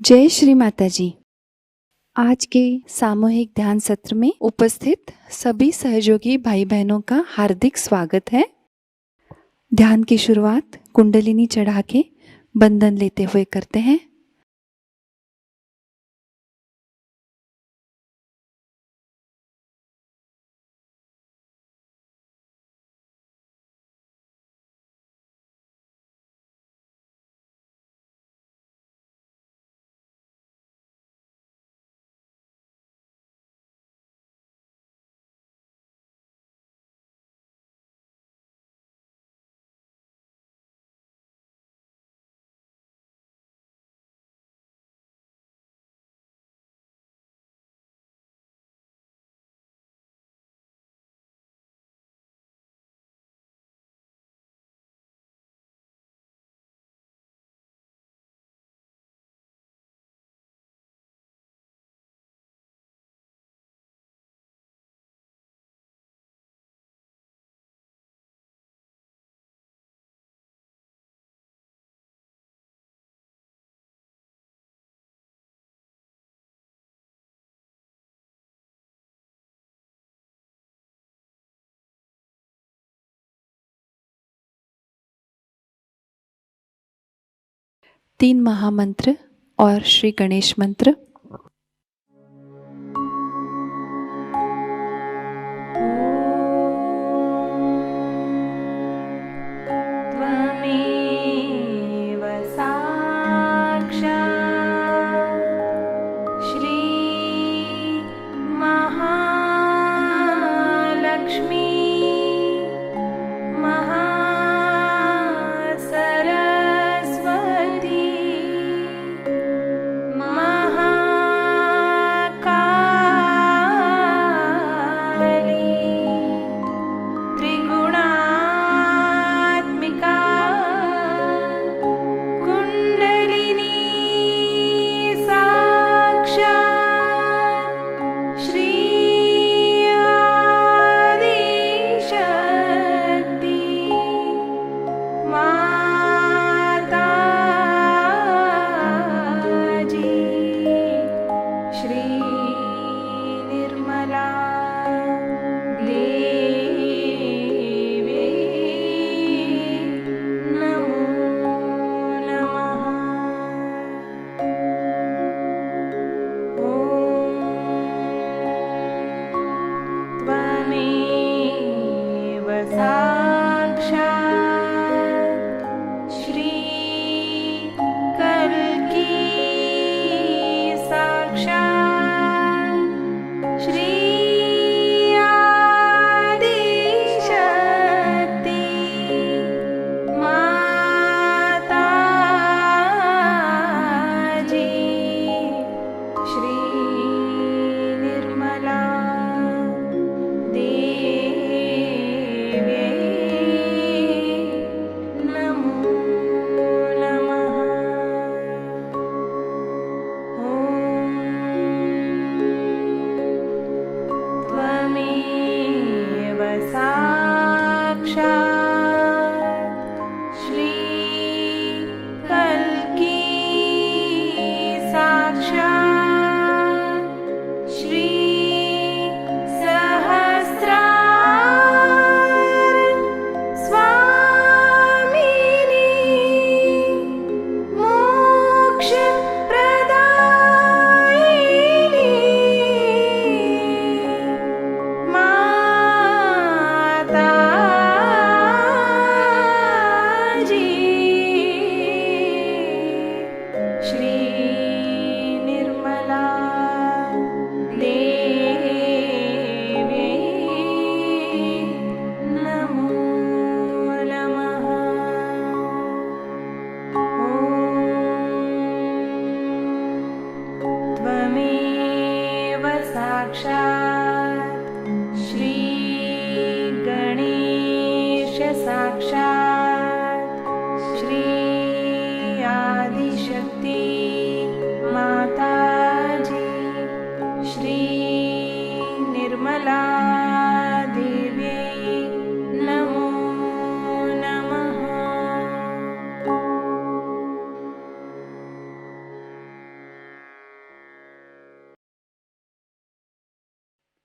जय श्री माताजी। आज के सामूहिक ध्यान सत्र में उपस्थित सभी सहयोगी भाई बहनों का हार्दिक स्वागत है। ध्यान की शुरुआत कुंडलिनी चढ़ा के बंधन लेते हुए करते हैं। तीन महामंत्र और श्री गणेश मंत्र।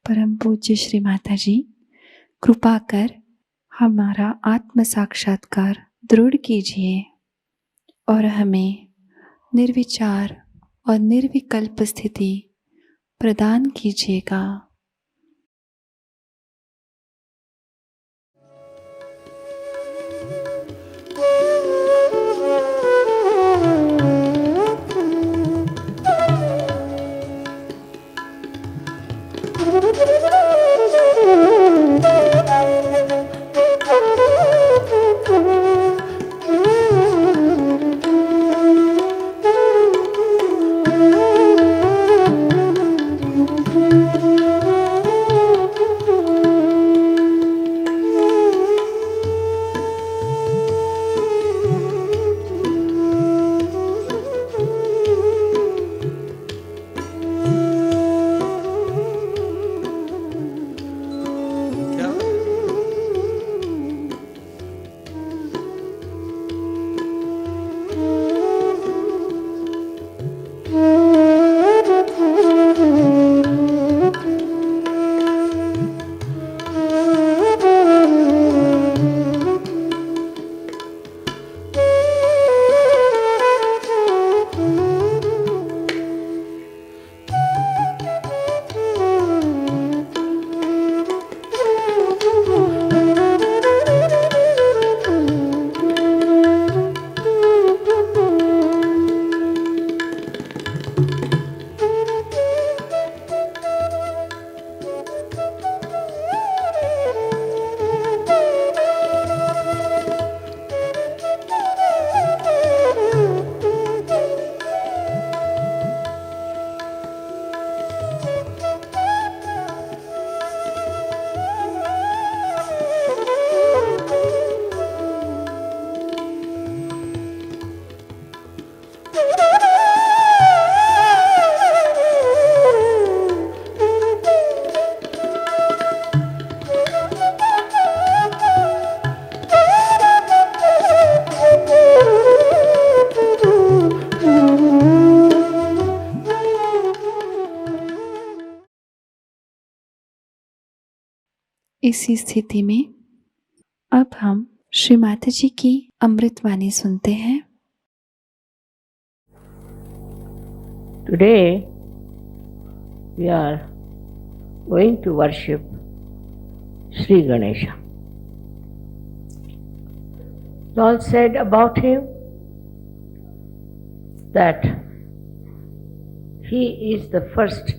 परम पूज्य श्री माताजी, कृपा कर हमारा आत्म साक्षात्कार दृढ़ कीजिए और हमें निर्विचार और निर्विकल्प स्थिति प्रदान कीजिएगा। इसी स्थिति में अब हम श्री माताजी की अमृतवाणी सुनते हैं। Today we are going to worship Shri Ganesha. It's all said about him that he is the first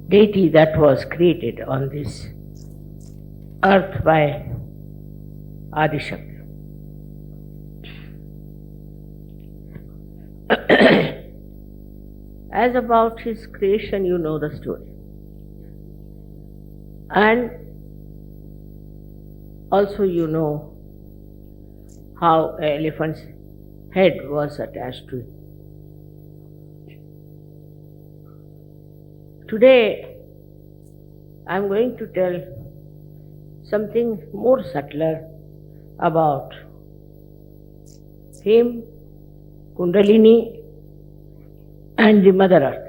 deity that was created on this earth by Adishakti. As about his creation, you know the story. And also you know how an elephant's head was attached to it. Today, I am going to tell something more subtler about him, Kundalini, and the Mother Earth.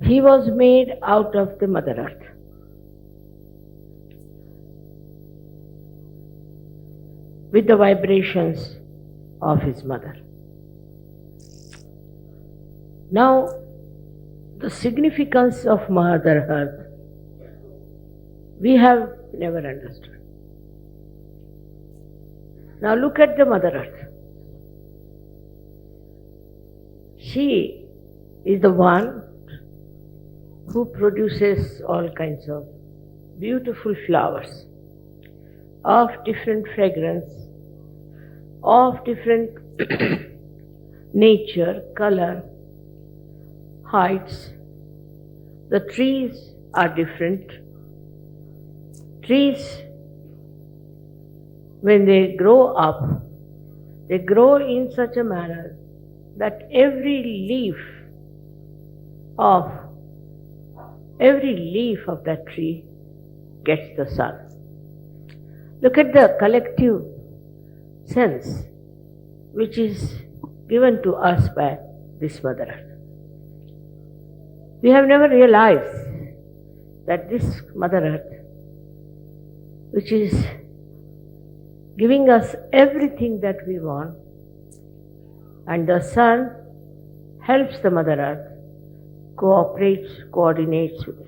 He was made out of the Mother Earth. With the vibrations of his mother. Now, the significance of Mother Earth we have never understood. Now look at the Mother Earth. She is the one who produces all kinds of beautiful flowers of different fragrance, of different nature, color, heights. The trees are different. Trees, when they grow up, they grow in such a manner that every leaf of that tree gets the sun. Look at the collective sense which is given to us by this Mother Earth. We have never realized that this Mother Earth, which is giving us everything that we want, and the Sun helps the Mother Earth, cooperates, coordinates with it.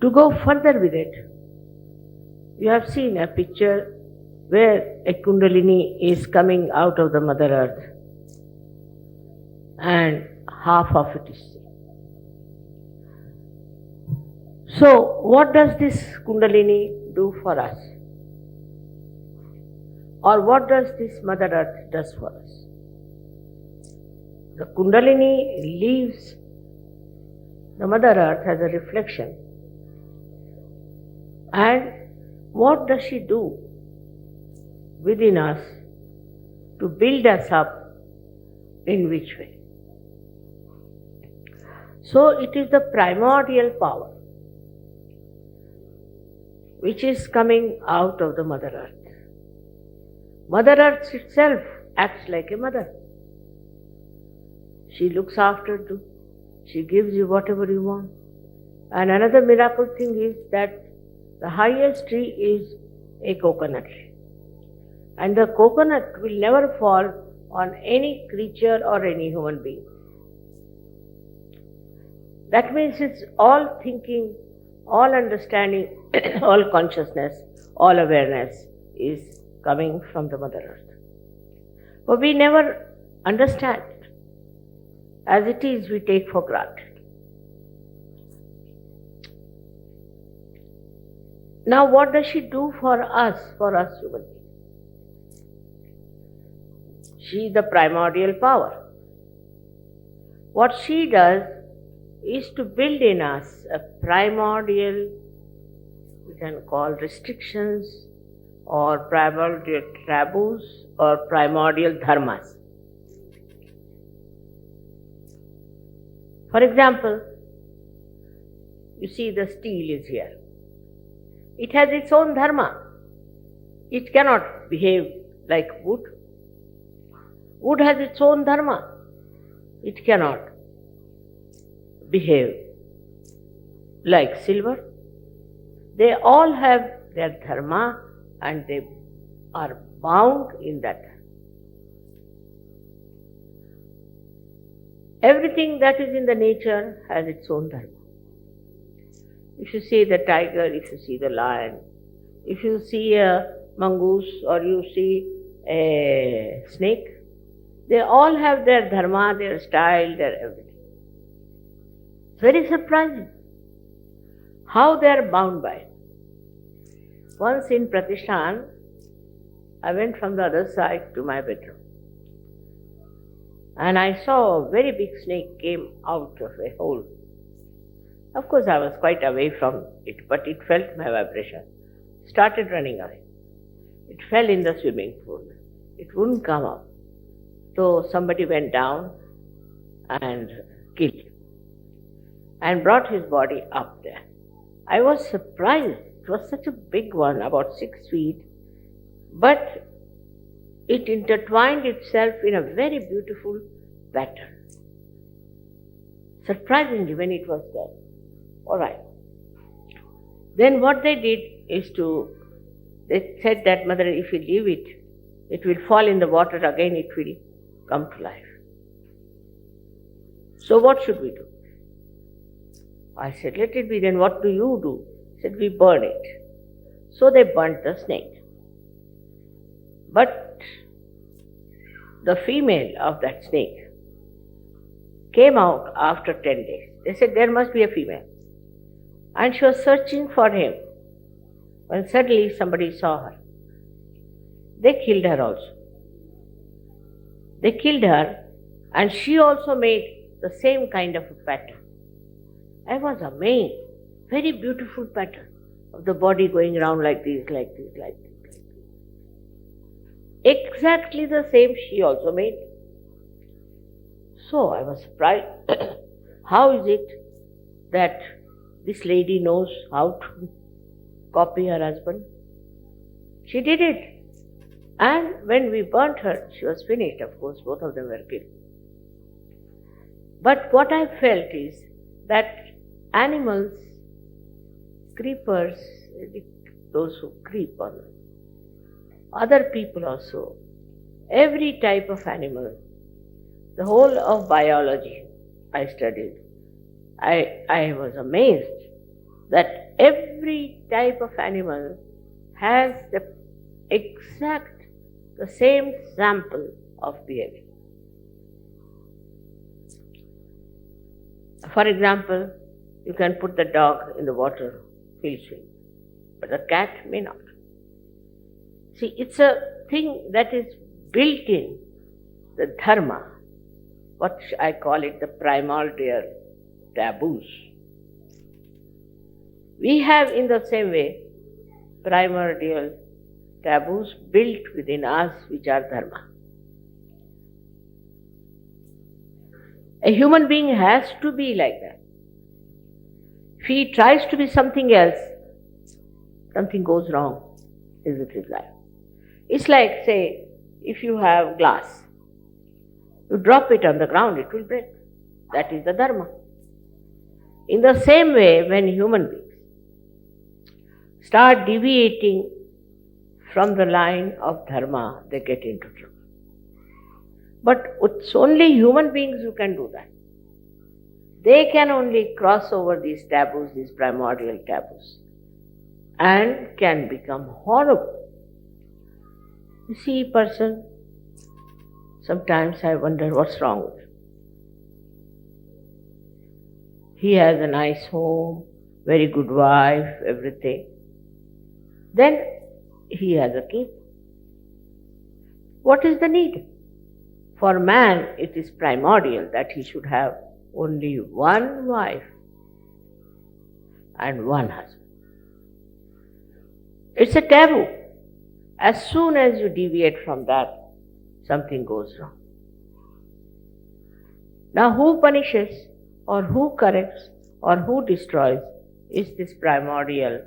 To go further with it, you have seen a picture where a Kundalini is coming out of the Mother Earth and half of it is seen. So, what does this Kundalini do for us? Or what does this Mother Earth does for us? The Kundalini leaves the Mother Earth as a reflection. And what does she do within us to build us up? In which way? So it is the primordial power which is coming out of the Mother Earth. Mother Earth itself acts like a mother. She looks after you. She gives you whatever you want. And another miracle thing is that the highest tree is a coconut tree. And the coconut will never fall on any creature or any human being. That means it's all thinking, all understanding, all consciousness, all awareness is coming from the Mother Earth. But we never understand it. As it is, we take for granted. Now, what does she do for us human beings? She is the primordial power. What she does is to build in us a primordial, we can call restrictions, or primordial taboos, or primordial dharmas. For example, you see the steel is here. It has its own dharma. It cannot behave like wood. Wood has its own dharma. It cannot behave like silver. They all have their dharma and they are bound in that. Everything that is in the nature has its own dharma. If you see the tiger, if you see the lion, if you see a mongoose or you see a snake, they all have their dharma, their style, their everything. It's very surprising how they are bound by it. Once in Pratishthan, I went from the other side to my bedroom. And I saw a very big snake came out of a hole. Of course, I was quite away from it, but it felt my vibration. Started running away. It fell in the swimming pool. It wouldn't come up. So somebody went down and killed him and brought his body up there. I was surprised. It was such a big one, about 6 feet, but it intertwined itself in a very beautiful pattern. Surprisingly, when it was there. All right. Then what they did is they said that, Mother, if you leave it, it will fall in the water again, it will come to life. So what should we do? I said, let it be. Then what do you do? He said, we burn it. So they burnt the snake. But the female of that snake came out after 10 days. They said, there must be a female. And she was searching for him when suddenly somebody saw her. They killed her also. They killed her and she also made the same kind of a pattern. I was amazed. Very beautiful pattern of the body going around like this, like this, like this. Like this. Exactly the same she also made. So I was surprised. How is it that this lady knows how to copy her husband? She did it. And when we burnt her, she was finished, of course, both of them were killed. But what I felt is that animals, creepers, those who creep on other people also, every type of animal, the whole of biology I studied, I was amazed that every type of animal has the same sample of behavior. For example, you can put the dog in the water, he'll swim, but the cat may not. See, it's a thing that is built in the dharma, what I call it, the primordial taboos. We have in the same way primordial taboos built within us, which are dharma. A human being has to be like that. If he tries to be something else, something goes wrong with his life. It's like, say, if you have glass, you drop it on the ground, it will break. That is the dharma. In the same way, when human beings start deviating from the line of dharma, they get into trouble. But it's only human beings who can do that. They can only cross over these taboos, these primordial taboos, and can become horrible. You see a person, sometimes I wonder what's wrong with him. He has a nice home, very good wife, everything. Then he has a king. What is the need? For man, it is primordial that he should have only one wife and one husband. It's a taboo. As soon as you deviate from that, something goes wrong. Now, who punishes or who corrects or who destroys is this primordial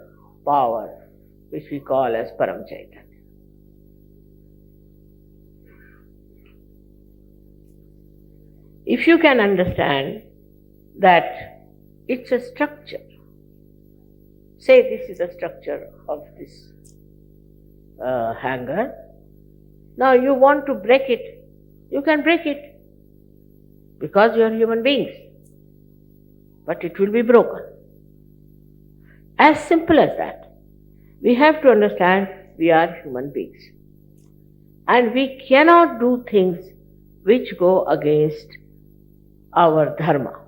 power which we call as Param Chaitanya. If you can understand that it's a structure, say this is the structure of this hanger. Now you want to break it, you can break it because you are human beings, but it will be broken. As simple as that. We have to understand we are human beings and we cannot do things which go against our dharma.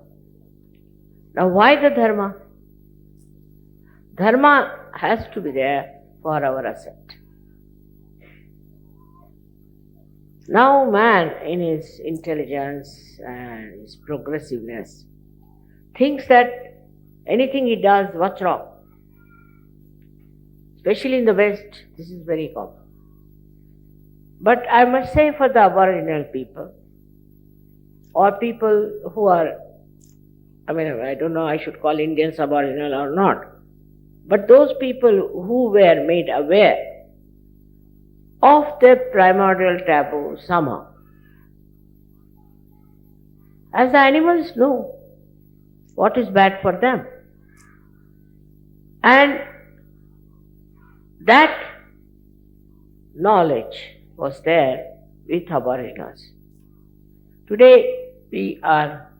Now why the dharma? Dharma has to be there for our ascent. Now man, in his intelligence and his progressiveness, thinks that anything he does, what's wrong? Especially in the West, this is very common. But I must say for the Aboriginal people, or people who are, I don't know, I should call Indians Aboriginal or not, but those people who were made aware of their primordial taboo somehow. As the animals know what is bad for them. And that knowledge was there with Aboriginals. Today we are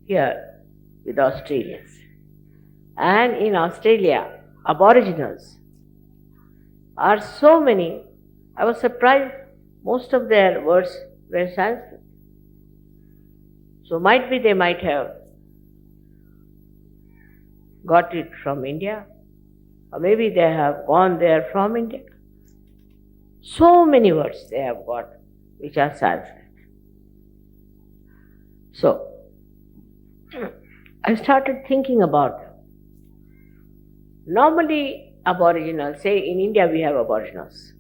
here with Australians. And in Australia, Aboriginals are so many. I was surprised most of their words were Sanskrit. So they might have got it from India, or maybe they have gone there from India. So many words they have got which are Sanskrit. So I started thinking about them. Normally Aboriginals, say in India we have Aboriginals.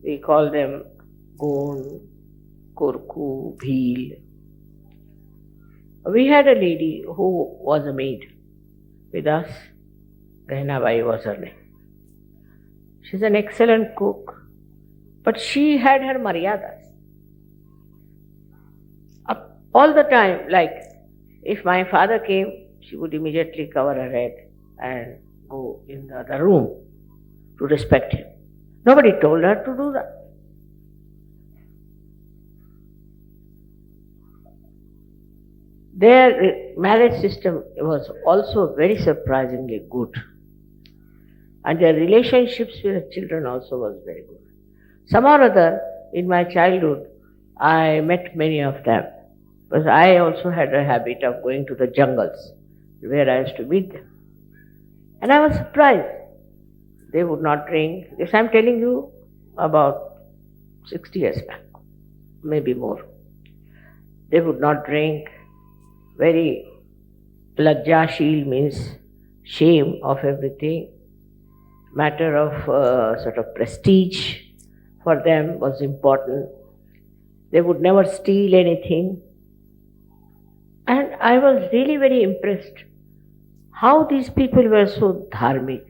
We call them Goon, Kurku, Bheel. We had a lady who was a maid with us. Rehnabai was her name. She's an excellent cook, but she had her maryadas. All the time, like if my father came, she would immediately cover her head and go in the other room to respect him. Nobody told her to do that. Their marriage system was also very surprisingly good. And their relationships with the children also was very good. Somehow or other, in my childhood, I met many of them. Because I also had a habit of going to the jungles where I used to meet them. And I was surprised. They would not drink. Yes, I'm telling you about 60 years back, maybe more. They would not drink. Very lajjasheel means shame of everything. Matter of sort of prestige for them was important. They would never steal anything. And I was really very impressed how these people were so dharmic,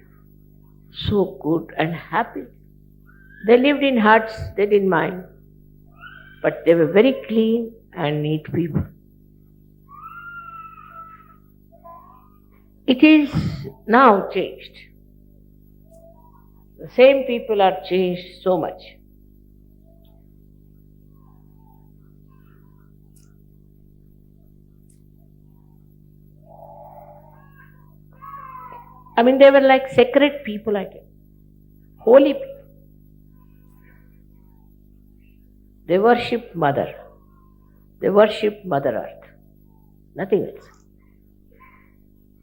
so good and happy. They lived in huts, they didn't mind. But they were very clean and neat people. It is now changed. The same people are changed so much. I mean, they were like sacred people, I guess. Holy people. They worshipped Mother. They worshipped Mother Earth. Nothing else.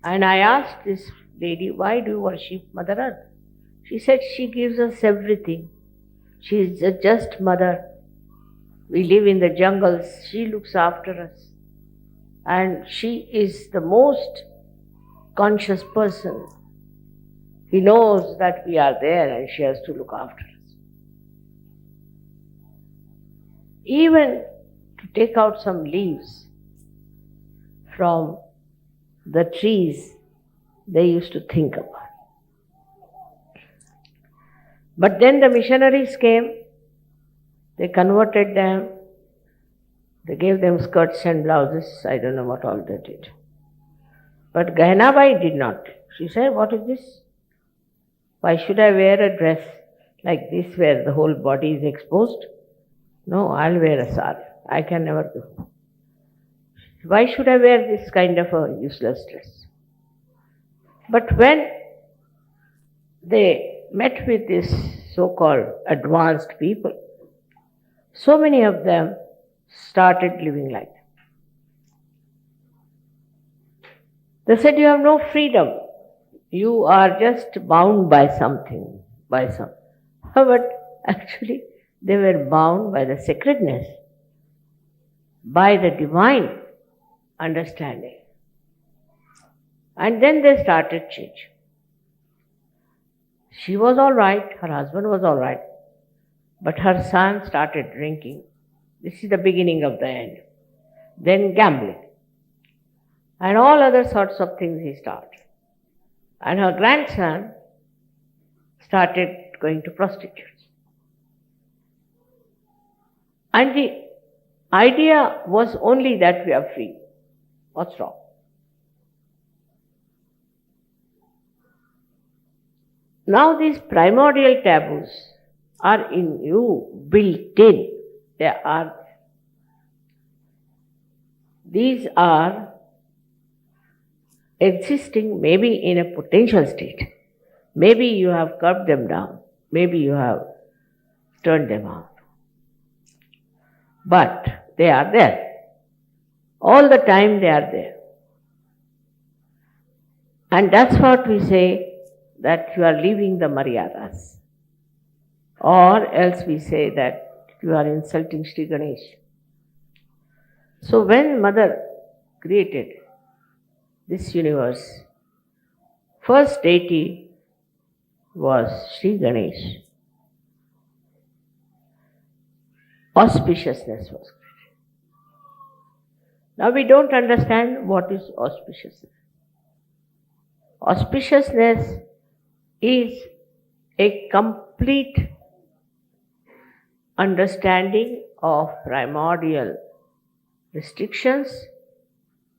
And I asked this lady, why do you worship Mother Earth? She said, she gives us everything. She is a just mother. We live in the jungles. She looks after us. And she is the most conscious person. He knows that we are there and she has to look after us. Even to take out some leaves from the trees, they used to think about. But then the missionaries came, they converted them, they gave them skirts and blouses, I don't know what all they did. But Gahinabai did not. She said, what is this? Why should I wear a dress like this where the whole body is exposed? No, I'll wear a sari. I can never do. Why should I wear this kind of a useless dress? But when they met with this so-called advanced people, so many of them started living like that. They said, you have no freedom. You are just bound by something, But actually, they were bound by the sacredness, by the divine understanding. And then they started change. She was all right, her husband was all right, but her son started drinking. This is the beginning of the end. Then gambling. And all other sorts of things he started. And her grandson started going to prostitutes. And the idea was only that we are free. What's wrong? Now these primordial taboos are in you, built in. These are existing maybe in a potential state. Maybe you have curbed them down. Maybe you have turned them out. But they are there. All the time they are there. And that's what we say, that you are leaving the maryadas. Or else we say that you are insulting Shri Ganesha. So when Mother created this universe, first deity was Shri Ganesha. Auspiciousness was created. Now we don't understand what is auspiciousness. Auspiciousness is a complete understanding of primordial restrictions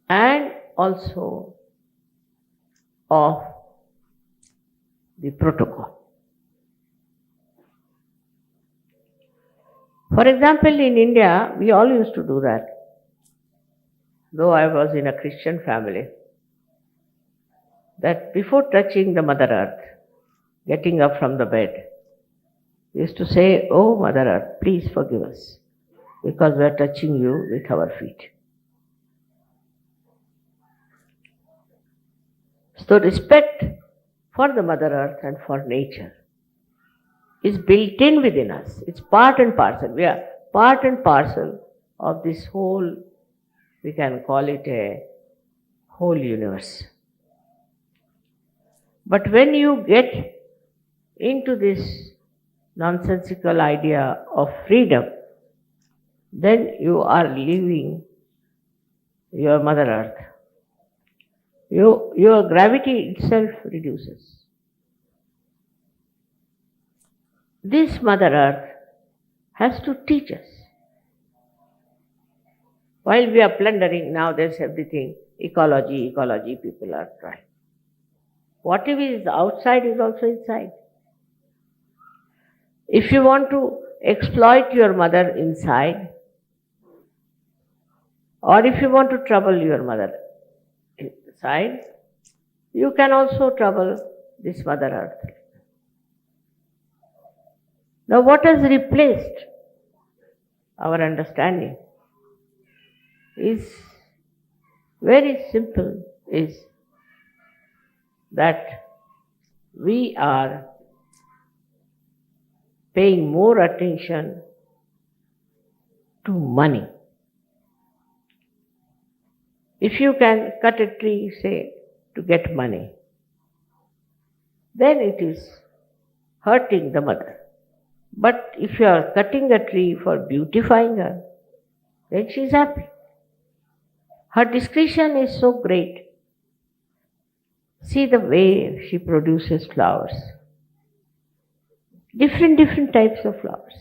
and also of the protocol. For example, in India, we all used to do that. Though I was in a Christian family, that before touching the Mother Earth, getting up from the bed, we used to say, "Oh Mother Earth, please forgive us, because we are touching you with our feet." So respect for the Mother Earth and for nature is built in within us. It's part and parcel. We are part and parcel of this whole, we can call it a whole universe. But when you get into this nonsensical idea of freedom, then you are leaving your Mother Earth. Your gravity itself reduces. This Mother Earth has to teach us. While we are plundering, now there's everything, ecology, people are trying. Whatever is outside is also inside. If you want to exploit your mother inside, or if you want to trouble your mother inside, you can also trouble this Mother Earth. Now, what has replaced our understanding is very simple, is that we are paying more attention to money. If you can cut a tree, say, to get money, then it is hurting the mother. But if you are cutting a tree for beautifying her, then she is happy. Her discretion is so great. See the way she produces flowers. Different types of flowers.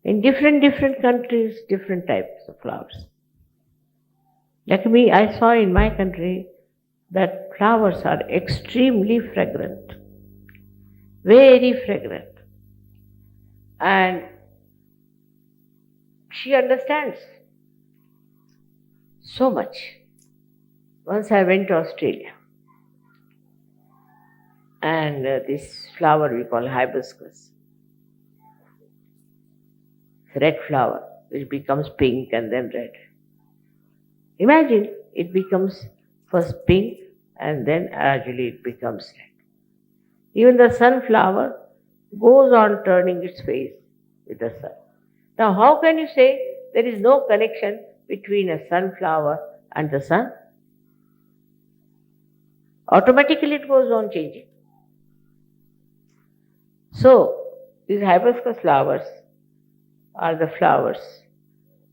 In different countries, different types of flowers. Like me, I saw in my country that flowers are extremely fragrant. Very fragrant. And she understands so much. Once I went to Australia, and this flower we call hibiscus, red flower, which becomes pink and then red. Imagine it becomes first pink and then gradually it becomes red. Even the sunflower goes on turning its face with the sun. Now, how can you say there is no connection between a sunflower and the sun? Automatically it goes on changing. So, these hibiscus flowers are the flowers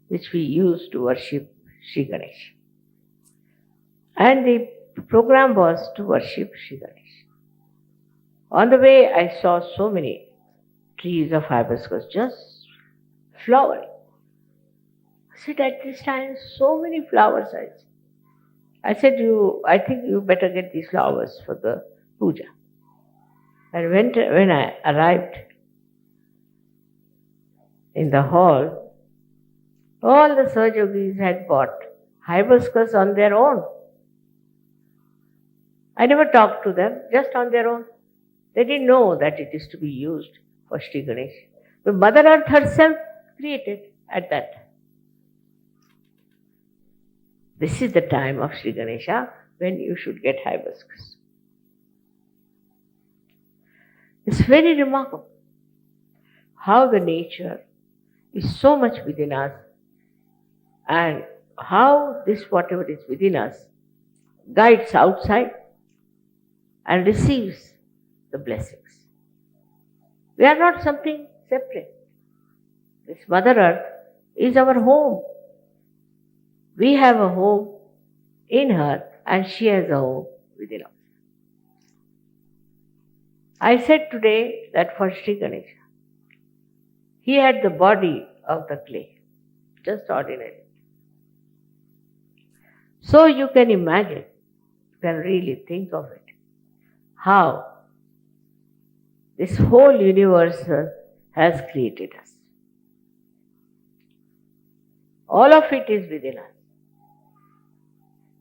which we use to worship Shri Ganesha. And the program was to worship Shri Ganesha. On the way, I saw so many trees of hibiscus just flowering. I said, at this time, so many flowers. I said, I think you better get these flowers for the puja. And when I arrived in the hall, all the Sahajogis had bought hibiscus on their own. I never talked to them, just on their own. They didn't know that it is to be used for Shri Ganesha. But Mother Earth herself created at that time. This is the time of Shri Ganesha when you should get hibiscus. It's very remarkable how the nature is so much within us and how this whatever is within us guides outside and receives the blessings. We are not something separate. This Mother Earth is our home. We have a home in her and she has a home within us. I said today that for Shri Ganesha, he had the body of the clay, just ordinary. So you can imagine can really think of it. How this whole universe has created us. All of it is within us.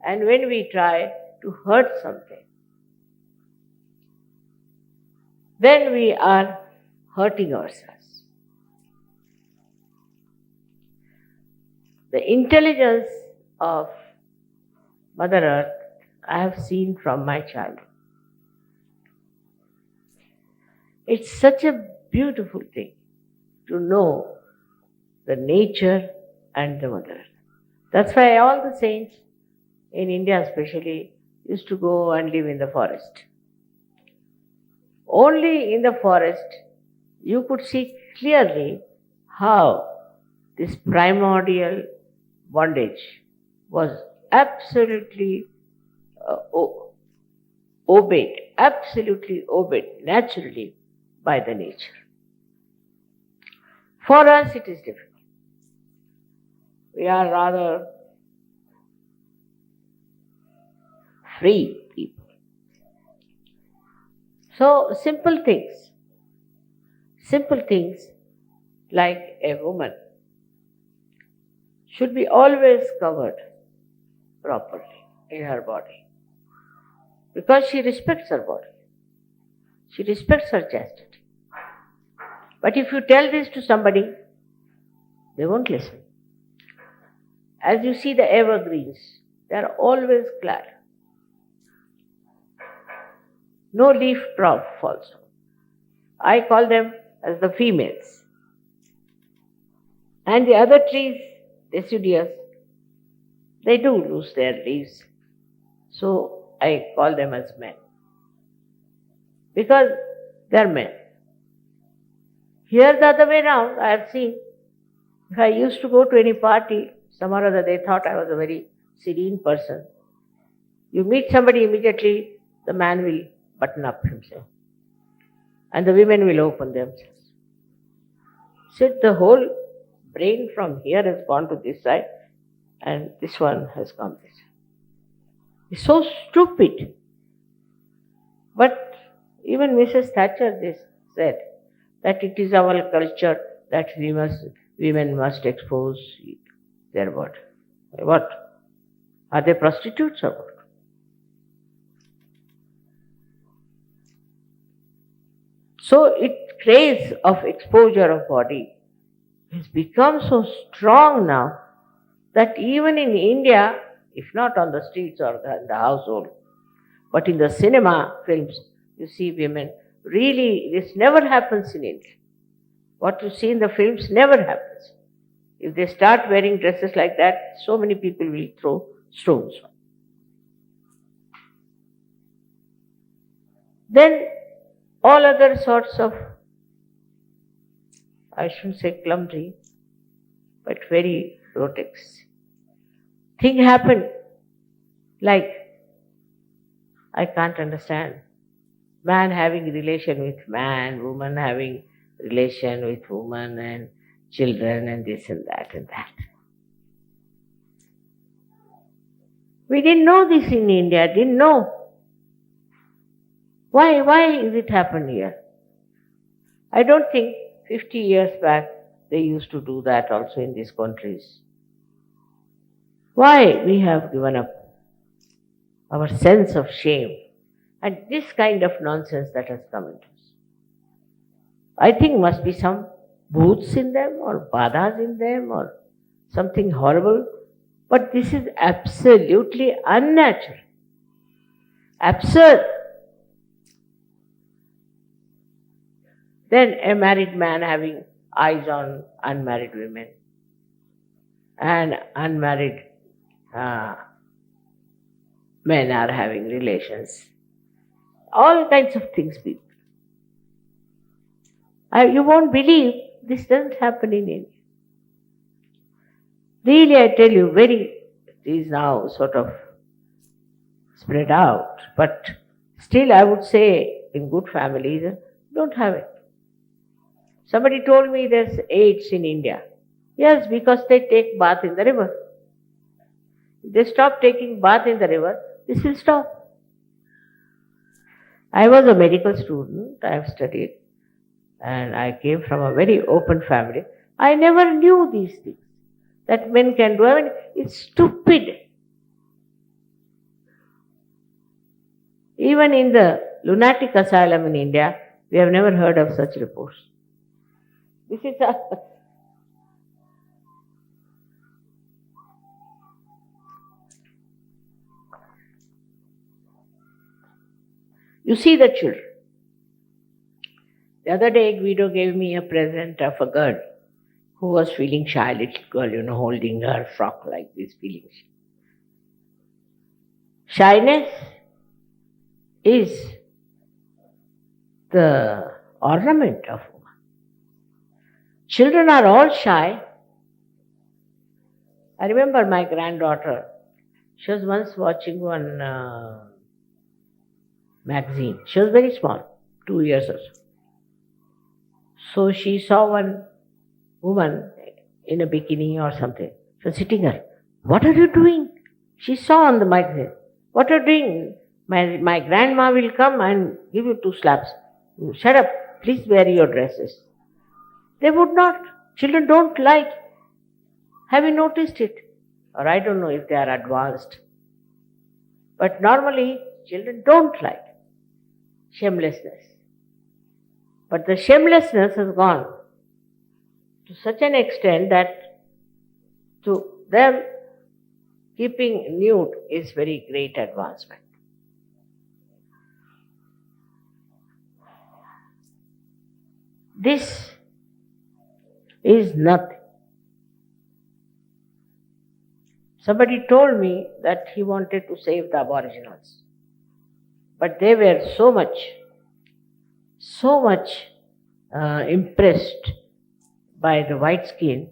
And when we try to hurt something, then we are hurting ourselves. The intelligence of Mother Earth I have seen from my childhood. It's such a beautiful thing to know the nature and the Mother Earth. That's why all the saints in India especially used to go and live in the forest. Only in the forest you could see clearly how this primordial bondage was absolutely obeyed naturally by the nature. For us it is difficult. We are rather free people. So simple things like a woman should be always covered properly in her body, because she respects her body. She respects her chastity. But if you tell this to somebody, they won't listen. As you see the evergreens, they are always glad. No leaf drop falls down. I call them as the females. And the other trees, deciduous, they do lose their leaves. So I call them as men. Because they are men. Here the other way round, I have seen, if I used to go to any party, some or other they thought I was a very serene person. You meet somebody immediately, the man will button up himself. And the women will open themselves. So the whole brain from here has gone to this side and this one has gone this side. It's so stupid. But even Mrs. Thatcher this said that it is our culture that women must expose their body. What? Are they prostitutes or what? So its craze of exposure of body has become so strong now that even in India, if not on the streets or in the household, but in the cinema films, you see women. Really, this never happens in India. What you see in the films never happens. If they start wearing dresses like that, so many people will throw stones. Then all other sorts of, I shouldn't say clumsy, but very grotesque thing happen. Like, I can't understand. Man having relation with man, woman having relation with woman, and children, and this and that and that. We didn't know this in India, didn't know. Why is it happened here? I don't think 50 years back they used to do that also in these countries. Why we have given up our sense of shame and this kind of nonsense that has come into us? I think must be some bhoots in them or badhas in them or something horrible. But this is absolutely unnatural. Absurd. Then a married man having eyes on unmarried women and unmarried men are having relations. All kinds of things people. You won't believe this doesn't happen in India. Really, I tell you, it is now sort of spread out, but still I would say in good families, don't have it. Somebody told me there's AIDS in India. Yes, because they take bath in the river. If they stop taking bath in the river, this will stop. I was a medical student, I have studied, and I came from a very open family. I never knew these things that men can do. I mean, it's stupid. Even in the lunatic asylum in India, we have never heard of such reports. This is a You see the children. The other day, Guido gave me a present of a girl who was feeling shy, little girl, holding her frock like this, feeling shy. Shyness is the ornament of woman. Children are all shy. I remember my granddaughter, she was once watching one magazine. She was very small, 2 years or so. So she saw one woman in a bikini or something. She was sitting there. What are you doing? She saw on the magazine. What are you doing? My grandma will come and give you 2 slaps. Shut up. Please wear your dresses. They would not. Children don't like. Have you noticed it? Or I don't know if they are advanced. But normally, children don't like shamelessness. But the shamelessness has gone to such an extent that to them, keeping nude is very great advancement. This is nothing. Somebody told me that he wanted to save the aboriginals. But they were so much impressed by the white skin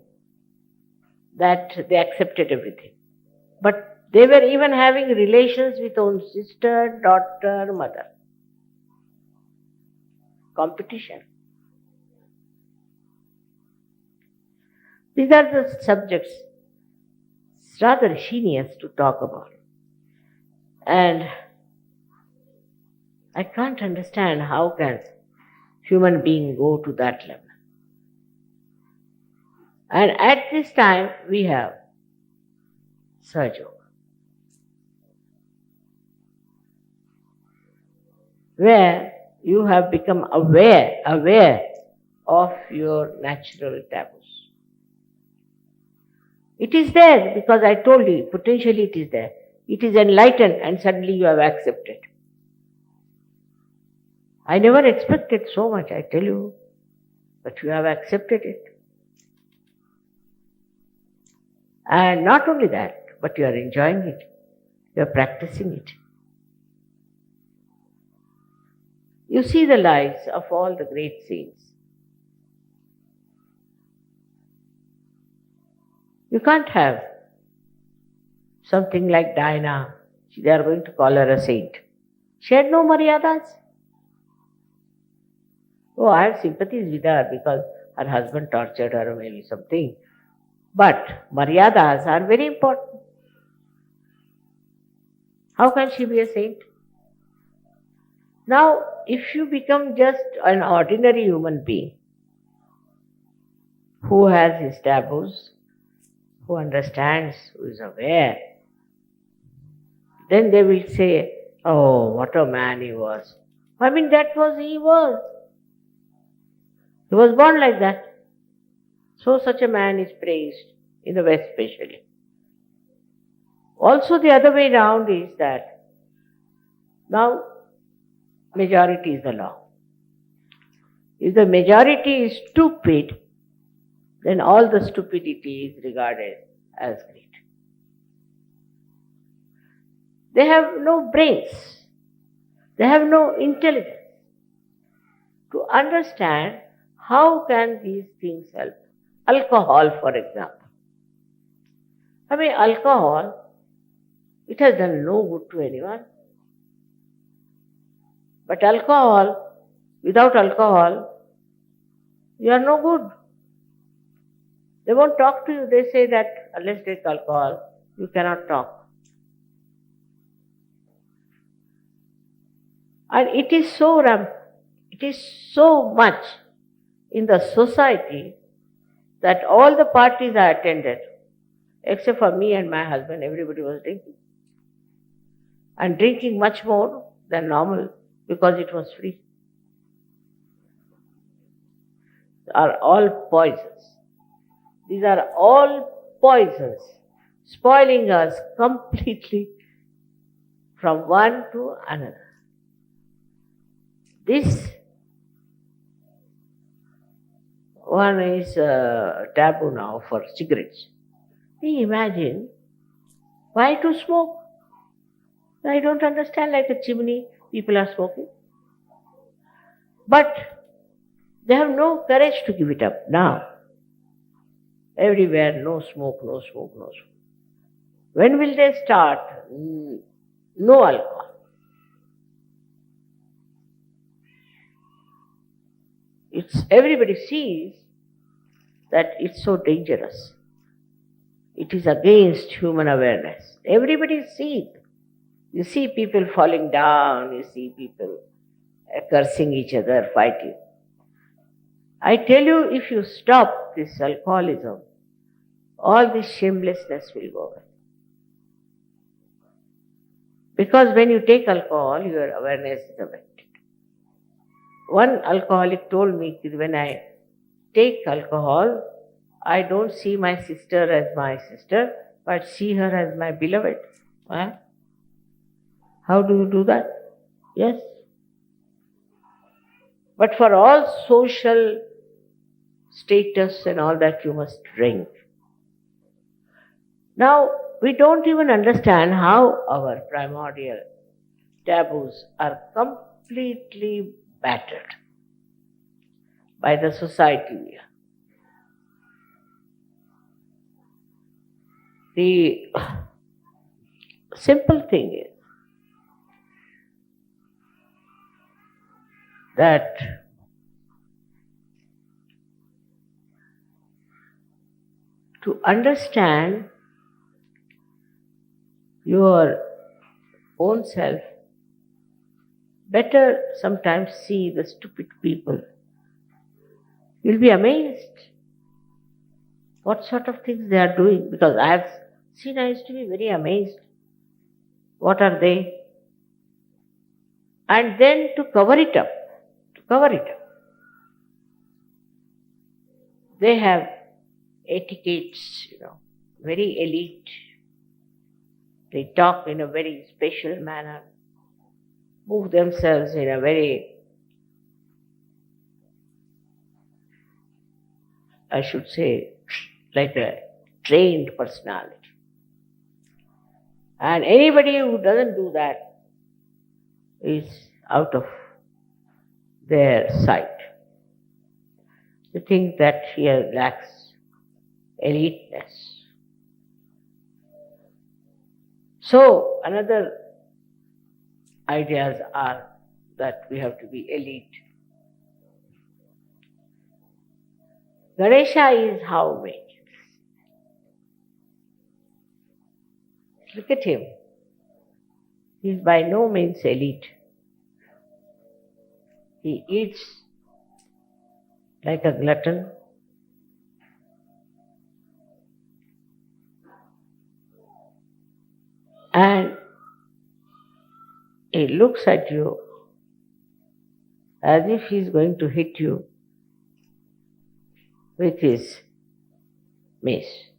that they accepted everything. But they were even having relations with own sister, daughter, mother. Competition. These are the subjects. It's rather heinous to talk about. And I can't understand how can human being go to that level. And at this time we have Sahajayoga, where you have become aware of your natural taboos. It is there because I told you, potentially it is there. It is enlightened and suddenly you have accepted. I never expected so much, I tell you, but you have accepted it. And not only that, but you are enjoying it. You are practicing it. You see the lives of all the great saints. You can't have something like Diana. They are going to call her a saint. She had no maryadas. Oh, I have sympathies with her because her husband tortured her or maybe something. But maryadas are very important. How can she be a saint? Now, if you become just an ordinary human being who has his taboos, who understands, who is aware, then they will say, oh, what a man he was. I mean, he was. He was born like that. So such a man is praised, in the West especially. Also the other way round is that now majority is the law. If the majority is stupid, then all the stupidity is regarded as great. They have no brains. They have no intelligence to understand how can these things help. Alcohol, for example. I mean, alcohol, it has done no good to anyone. But without alcohol, you are no good. They won't talk to you. They say that unless you take alcohol, you cannot talk. And it is so it is so much in the society that all the parties I attended, except for me and my husband, everybody was drinking. And drinking much more than normal because it was free. Are all poisons. These are all poisons, spoiling us completely from one to another. This one is taboo now for cigarettes. Imagine, why to smoke? I don't understand, like a chimney, people are smoking. But they have no courage to give it up now. Everywhere, no smoke, no smoke, no smoke. When will they start? No alcohol. Everybody sees that it's so dangerous. It is against human awareness. Everybody sees. You see people falling down, you see people cursing each other, fighting. I tell you, if you stop this alcoholism, all this shamelessness will go away. Because when you take alcohol, your awareness is affected. One alcoholic told me that when I take alcohol, I don't see my sister as my sister, but see her as my beloved. Huh? How do you do that? Yes. But for all social status and all that, you must drink. Now, we don't even understand how our primordial taboos are completely battered by the society we are. The simple thing is that to understand your own self, better sometimes see the stupid people. You'll be amazed what sort of things they are doing, because I have seen, I used to be very amazed. What are they? And then to cover it up, they have etiquettes, very elite. They talk in a very special manner, move themselves in a very, I should say, like a trained personality. And anybody who doesn't do that is out of their sight. They think that he lacks eliteness. So, another ideas are that we have to be elite. Ganesha is how made? Look at him. He is by no means elite. He eats like a glutton. And he looks at you as if he is going to hit you with his mace.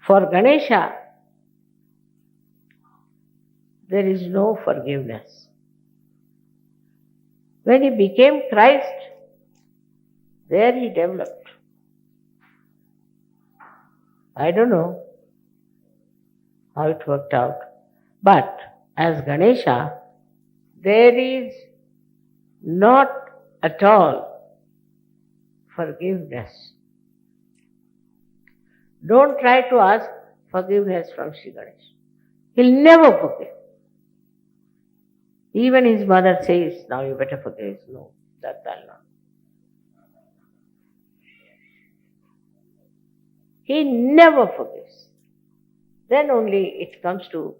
For Ganesha, there is no forgiveness. When he became Christ, there he developed. I don't know how it worked out. But as Ganesha, there is not at all forgiveness. Don't try to ask forgiveness from Shri Ganesha. He'll never forgive. Even his mother says, now you better forgive. No, that I'll not. He never forgives. then only it comes to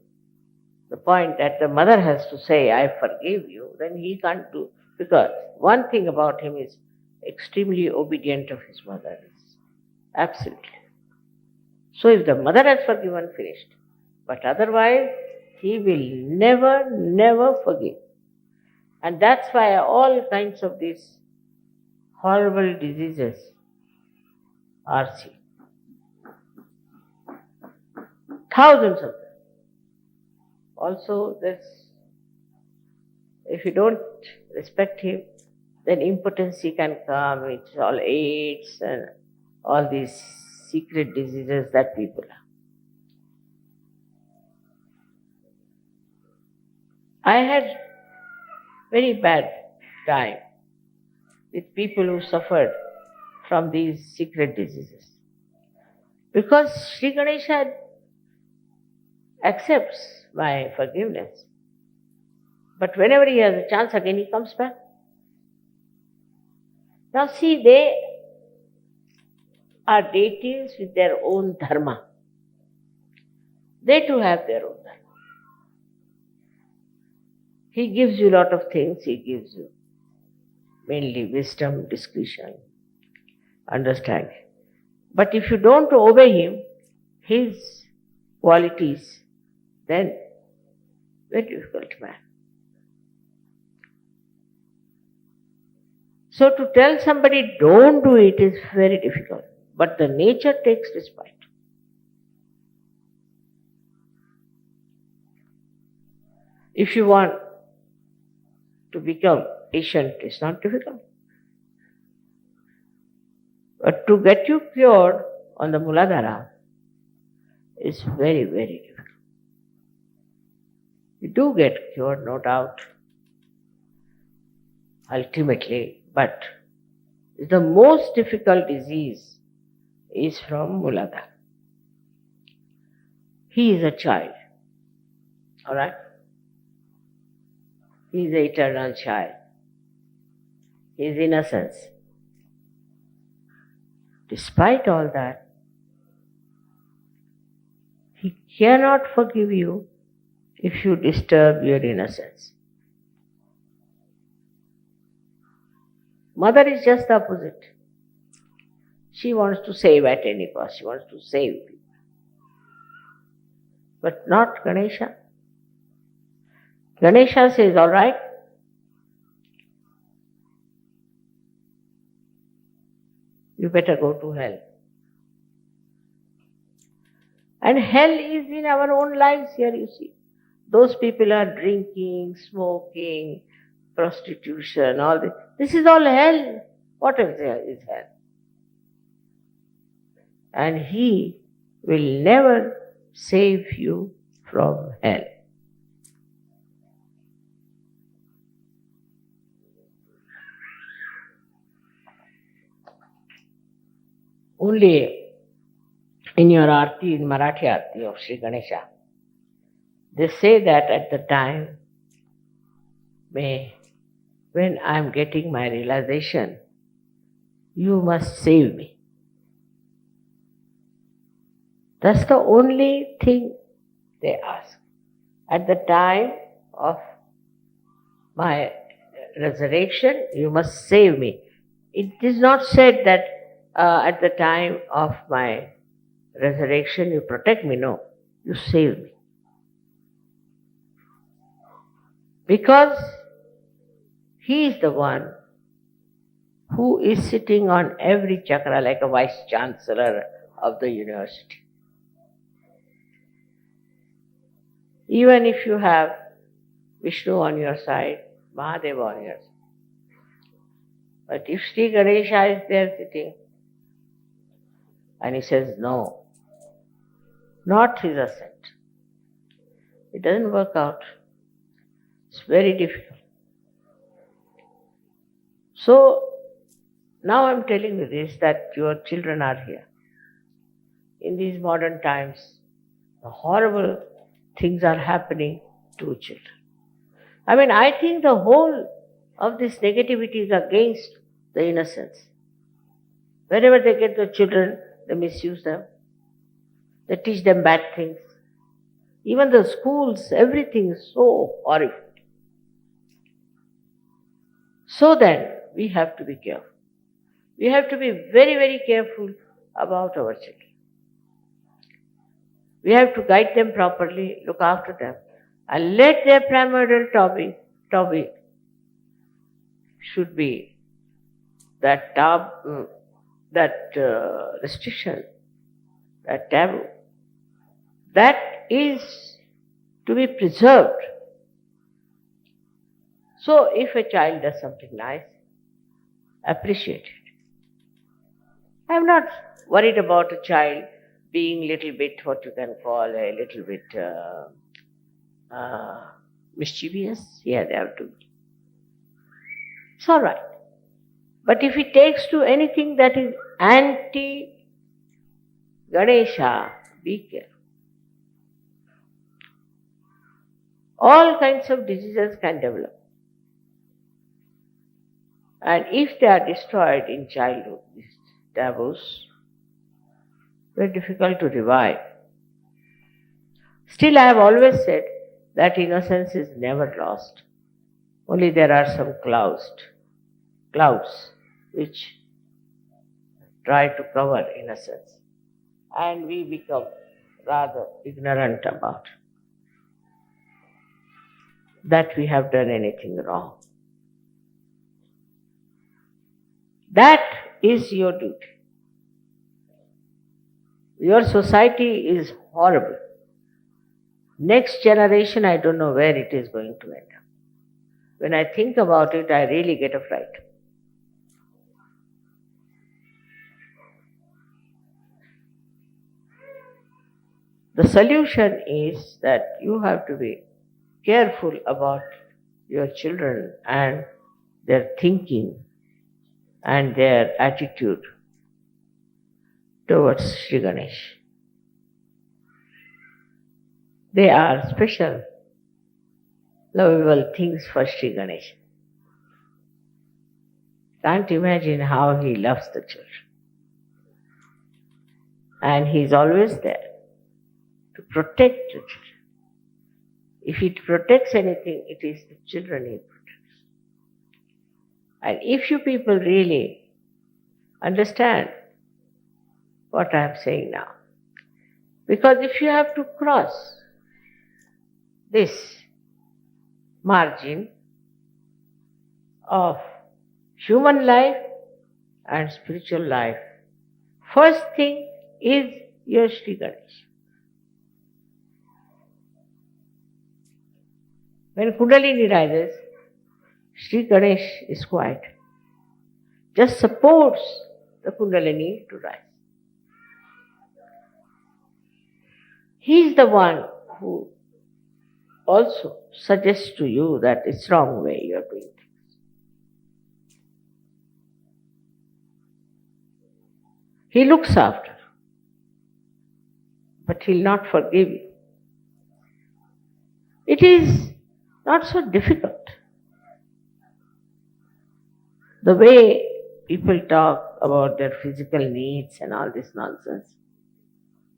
the point that the mother has to say, I forgive you, then he can't do. Because one thing about him is extremely obedient of his mother. Absolutely. So if the mother has forgiven, finished. But otherwise, he will never forgive. And that's why all kinds of these horrible diseases are seen. Thousands of them. Also, if you don't respect him, then impotency can come. It's all AIDS and all these secret diseases that people have. I had very bad time with people who suffered from these secret diseases. Because Sri Ganesha accepts my forgiveness. But whenever he has a chance again, he comes back. Now see, they are deities with their own dharma. They too have their own dharma. He gives you a lot of things. He gives you mainly wisdom, discretion, understanding. But if you don't obey him, his qualities, then very difficult man. So to tell somebody don't do it is very difficult. But the nature takes respite. If you want to become patient, it's not difficult. But to get you cured on the Muladhara is very difficult. You do get cured, no doubt, ultimately, but the most difficult disease is from Muladhara. He is a child, alright? He is the eternal child. His innocence. Despite all that, he cannot forgive you if you disturb your innocence. Mother is just the opposite. She wants to save at any cost. She wants to save people. But not Ganesha. Ganesha says, all right, you better go to hell. And hell is in our own lives here, you see. Those people are drinking, smoking, prostitution, all this. This is all hell. What is hell? And he will never save you from hell. Only in your Aarti, in Marathi Aarti of Sri Ganesha, they say that at the time when I am getting my realization, you must save me. That's the only thing they ask. At the time of my resurrection, you must save me. It is not said that at the time of my resurrection you protect me. No, you save me. Because he is the one who is sitting on every chakra like a vice chancellor of the university. Even if you have Vishnu on your side, Mahadeva on your side. But if Sri Ganesha is there sitting, and he says, no, not his ascent, it doesn't work out. It's very difficult. So, now I'm telling you this, that your children are here. In these modern times, the horrible things are happening to children. I mean, I think the whole of this negativity is against the innocence. Wherever they get the children, they misuse them. They teach them bad things. Even the schools, everything is so horrific. So then, we have to be careful. We have to be very, very careful about our children. We have to guide them properly, look after them, and let their primordial topic should be that restriction, that taboo. That is to be preserved. So if a child does something nice, appreciate it. I am not worried about a child being little bit, what you can call a little bit mischievous. Yeah, they have to be. It's all right. But if he takes to anything that is anti-Ganesha, be careful. All kinds of diseases can develop. And if they are destroyed in childhood, these taboos, very difficult to revive. Still, I have always said that innocence is never lost. Only there are some clouds which try to cover innocence. And we become rather ignorant about that we have done anything wrong. That is your duty. Your society is horrible. Next generation, I don't know where it is going to end up. When I think about it, I really get a fright. The solution is that you have to be careful about your children and their thinking and their attitude towards Shri Ganesh. They are special, lovable things for Shri Ganesh. Can't imagine how he loves the children. And he is always there to protect the children. If he protects anything, it is the children he protects. And if you people really understand what I am saying now, because if you have to cross this margin of human life and spiritual life, first thing is your Shri Ganesh. When Kundalini rises, Shri Ganesh is quiet. Just supports the Kundalini to rise. He is the one who also suggests to you that it's wrong way you are doing things. He looks after, but he'll not forgive you. It is not so difficult. The way people talk about their physical needs and all this nonsense,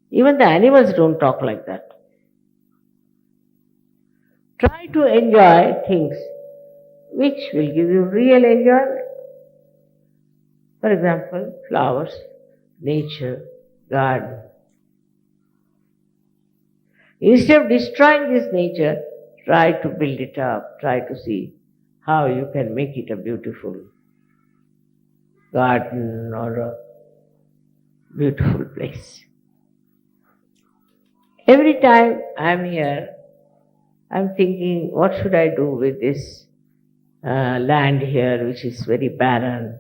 even the animals don't talk like that. Try to enjoy things which will give you real enjoyment. For example, flowers, nature, garden. Instead of destroying this nature, try to build it up, try to see how you can make it a beautiful garden or a beautiful place. Every time I am here, I am thinking, what should I do with this land here which is very barren?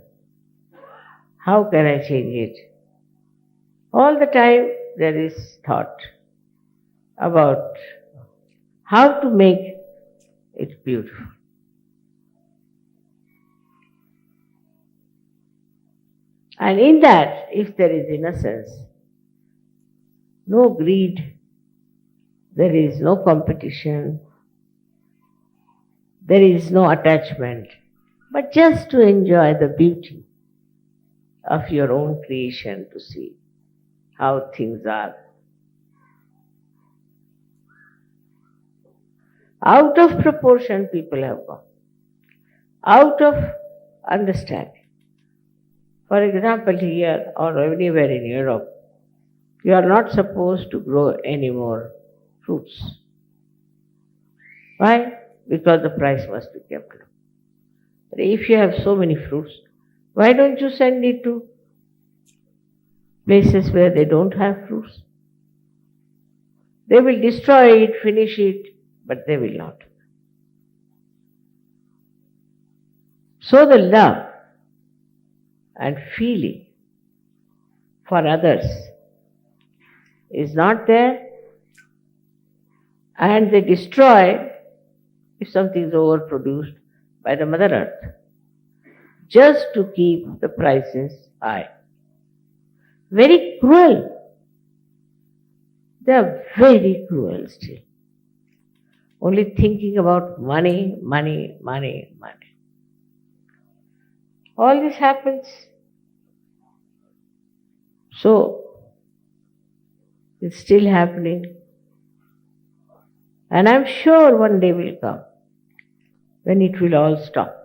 How can I change it? All the time there is thought about how to make it beautiful. And in that, if there is innocence, no greed, there is no competition, there is no attachment, but just to enjoy the beauty of your own creation, to see how things are. Out of proportion people have gone. Out of understanding. For example, here or anywhere in Europe, you are not supposed to grow any more fruits. Why? Because the price must be kept low. But if you have so many fruits, why don't you send it to places where they don't have fruits? They will destroy it, finish it, but they will not. So the love and feeling for others is not there, and they destroy if something is overproduced by the Mother Earth, just to keep the prices high. Very cruel. They are very cruel still. Only thinking about money, money, money, money. All this happens. So, it's still happening. And I'm sure one day will come when it will all stop.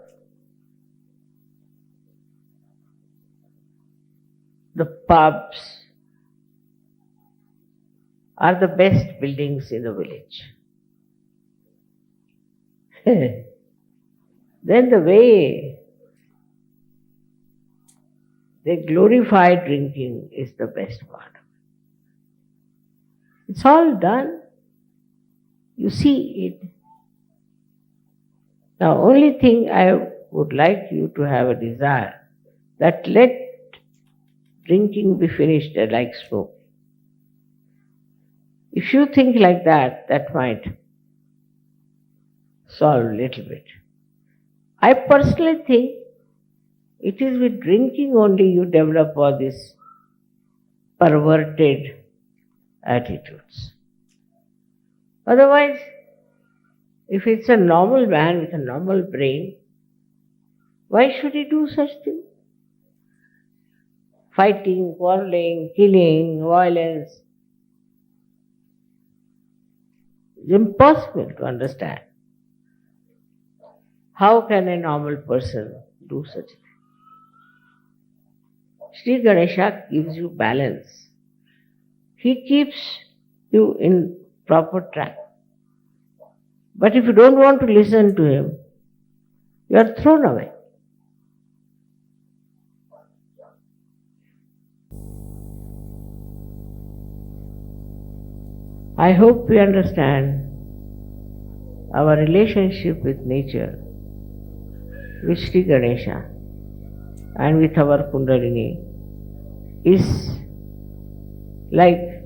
The pubs are the best buildings in the village. Then the way they glorify drinking is the best part. It's all done. You see it. Now, only thing I would like you to have a desire that let drinking be finished like smoke. If you think like that, that might solve a little bit. I personally think it is with drinking only you develop all these perverted attitudes. Otherwise, if it's a normal man with a normal brain, why should he do such things? Fighting, quarreling, killing, violence. It's impossible to understand. How can a normal person do such a thing? Shri Ganesha gives you balance. He keeps you in proper track. But if you don't want to listen to him, you are thrown away. I hope we understand our relationship with nature, with Shri Ganesha, and with our Kundalini is like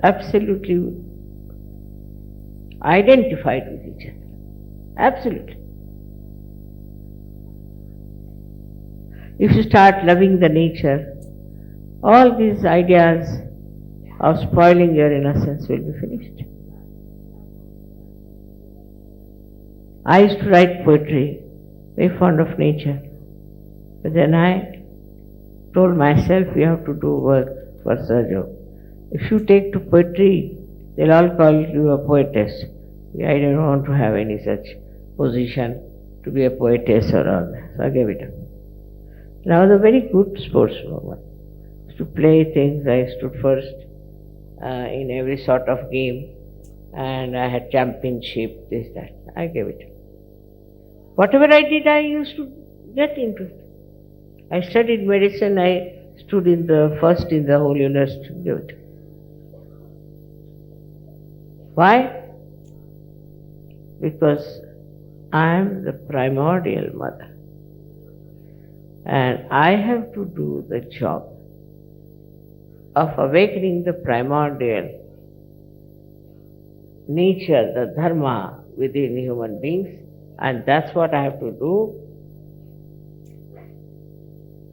absolutely identified with each other. Absolutely. If you start loving the nature, all these ideas of spoiling your innocence will be finished. I used to write poetry, very fond of nature. But then I told myself you have to do work for Sahajayoga. If you take to poetry, they'll all call you a poetess. I don't want to have any such position to be a poetess or all that. So I gave it up. And I was a very good sportswoman. I used to play things. I stood first in every sort of game, and I had championship, this, that. I gave it up. Whatever I did, I used to get into it. I studied medicine. I stood in the first in the whole university. Gave it up. Why? Because I am the primordial mother, and I have to do the job of awakening the primordial nature, the dharma within human beings, and that's what I have to do,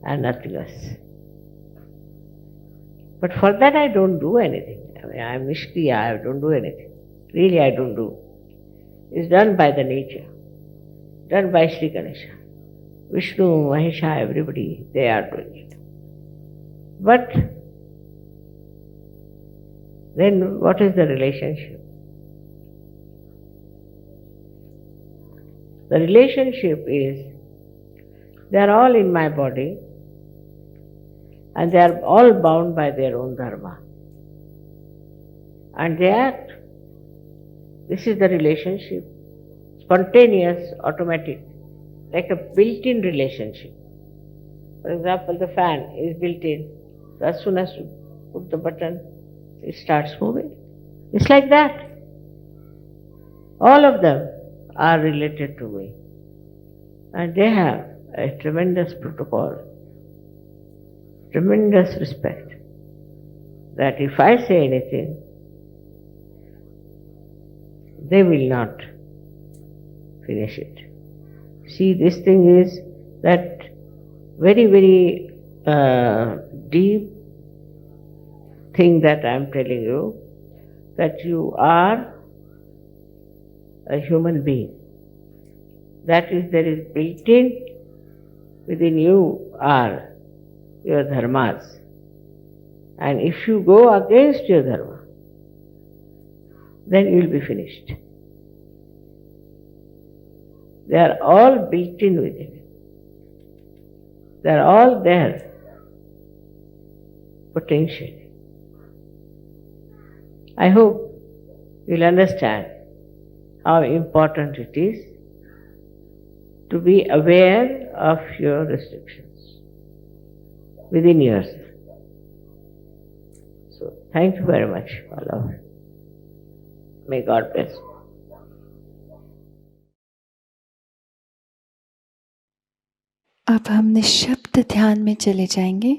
and nothing else. But for that I don't do anything. I am Nishkriya, I don't do anything. Really I don't do. It's done by the nature, done by Shri Ganesha. Vishnu, Mahesha, everybody, they are doing it. But then what is the relationship? The relationship is, they are all in my body and they are all bound by their own dharma. And they act. This is the relationship. Spontaneous, automatic, like a built-in relationship. For example, the fan is built in. So as soon as you put the button, it starts moving. It's like that. All of them are related to me. And they have a tremendous protocol, tremendous respect, that if I say anything, they will not finish it. See, this thing is that very, very deep thing that I am telling you, that you are a human being. That is, there is built in within you are your dharmas. And if you go against your dharma, then you will be finished. They are all built in within you. They are all there potentially. I hope you will understand how important it is to be aware of your restrictions within yourself. So, thank you very much, all of you. May God bless you. अब हम निःशब्द ध्यान में चले जाएंगे।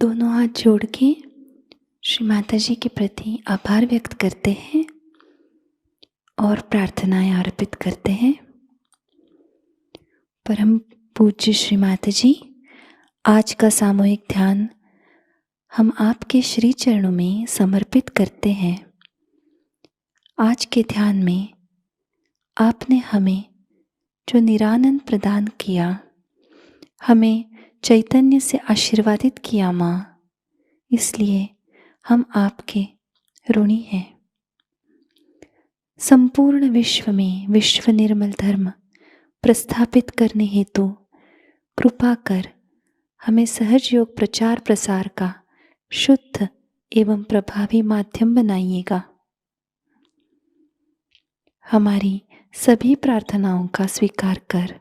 दोनों हाथ जोड़ के श्री माताजी के प्रति आभार व्यक्त करते हैं और प्रार्थनाएं अर्पित करते हैं। परम पूज्य श्री माताजी, आज का सामूहिक ध्यान हम आपके श्री चरणों में समर्पित करते हैं। आज के ध्यान में आपने हमें जो निरानंद प्रदान किया, हमें चैतन्य से आशीर्वादित किया माँ, इसलिए हम आपके ऋणी हैं। संपूर्ण विश्व में विश्व निर्मल धर्म प्रस्थापित करने हेतु कृपा कर हमें सहज योग प्रचार प्रसार का शुद्ध एवं प्रभावी माध्यम बनाइएगा। हमारी सभी प्रार्थनाओं का स्वीकार कर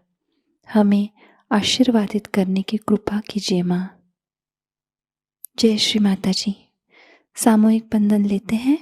हमें आशीर्वादित करने की कृपा कीजिए माँ। जय श्री माता जी। सामूहिक बंधन लेते हैं।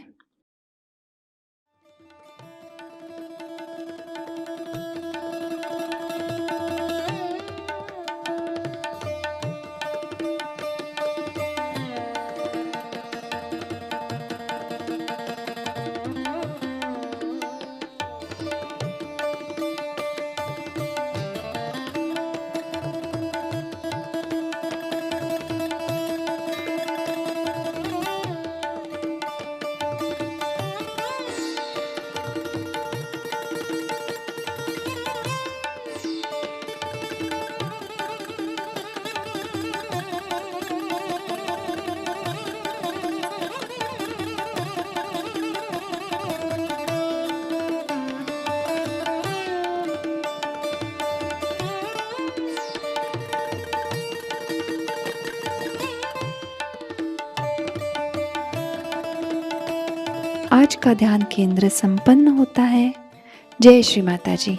आज का ध्यान केंद्र संपन्न होता है। जय श्री माता जी।